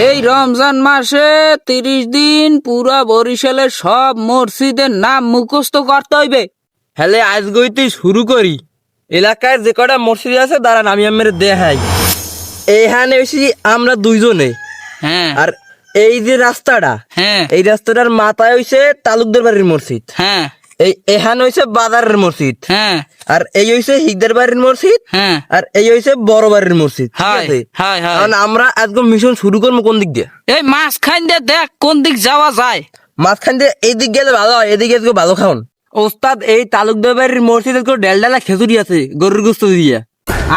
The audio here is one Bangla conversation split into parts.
এই রমজান মাসে 30 দিন পুরা বরিশালের সব মসজিদের নাম মুখস্থ করতে হইবে। হ্যালে আজ গইতে শুরু করি। এলাকায় যে কটা মসজিদ আছে দাঁড়ান আমি আমার দেখাই। এইখানে হইছি আমরা দুইজনে। হ্যাঁ আর এই যে রাস্তাটা, হ্যাঁ এই রাস্তাটার মাথায় হইছে তালুকদার বাড়ির মসজিদ। হ্যাঁ এখানে হইছে বাজারের মসজিদ। হ্যাঁ আর এই হইছে হিকদার বাড়ির মসজিদ। হ্যাঁ আর এই হইছে বড় বাড়ির মসজিদ। ঠিক হাই আছে? হাই হাই কারণ আমরা আজকে মিশন শুরু করবো কোন দিক দিয়ে? এই মাঝখান দিয়ে দেখ কোন দিক যাওয়া যায়। মাঝখান দিয়ে এইদিক গেলে ভালো হয়, এদিকে আজকে ভালো খাওন। ওস্তাদ এই তালুকদার বাড়ির মসজিদে ডালডালা খেজুরি আছে গরুর গোস্ত দিয়ে।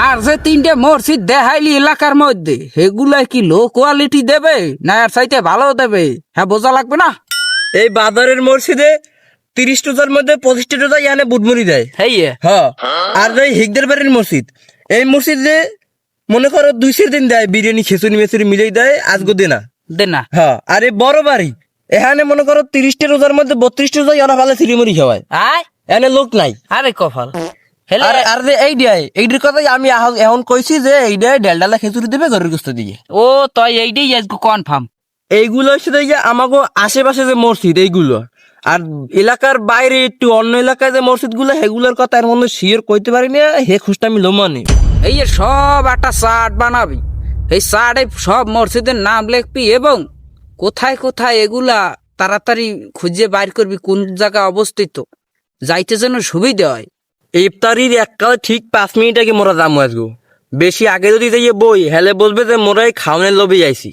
আর যে 3টে মসজিদ দেখাইলি এলাকার মধ্যে সেগুলা কি লো কোয়ালিটি দেবে না এর চাইতে ভালো দেবে? হ্যাঁ বোঝা লাগবে না। এই বাজারের মসজিদে 30 টোজার মধ্যে 25 টোজা ইয়ানে বুটমুড়ি দেয়। হ্যাঁ। আর এই হিকদার বাড়ির মসজিদ, এই মসজিদে মনে করো 200 দিন দেয় বিরিয়ানি খিচুড়ি মেচুরি মিলেই দেয়, আজকে দে না। দে না। হ্যাঁ। আর এই বড় বাড়ি এখানে মনে করো 30 রোজার মধ্যে 32 টোজা ইয়ানা ভালো সিরিমুড়ি খাওয়ায়। আয় এনে লোক নাই। আরে কপাল। আর আর যে এইটার কথাই আমি এখন কইছি যে এইটাই ডালডালা খিচুড়ি দেবে গরুর গোস্ত দিয়ে। ও তাই এইটাই আজকে কনফার্ম। এইগুলো হচ্ছে যে আমাকে আশেপাশে যে মসজিদ এইগুলো, আর এলাকার বাইরে একটু অন্য এলাকায় যে মসজিদ গুলো সেগুলোর কথা এর মধ্যে শিওর কইতে পারি না। হে খুশটা আমি লোমানি এই যে সব একটা চার্ট বানাবি, এই চার্টে সব মসজিদের নাম লিখবি এবং কোথায় কোথায় এগুলা তাড়াতাড়ি খুঁজে বাইর করবি কোন জায়গায় অবস্থিত, যাইতে যেন সুবিধা হয়। ইফতারির এককালে ঠিক 5 মিনিট আগে মোরা যাবো আজগো। বেশি আগে যদি যাইয়ে বই হেলে বলবে যে মোরাই খাওয়ানোর লোভে যাইছি।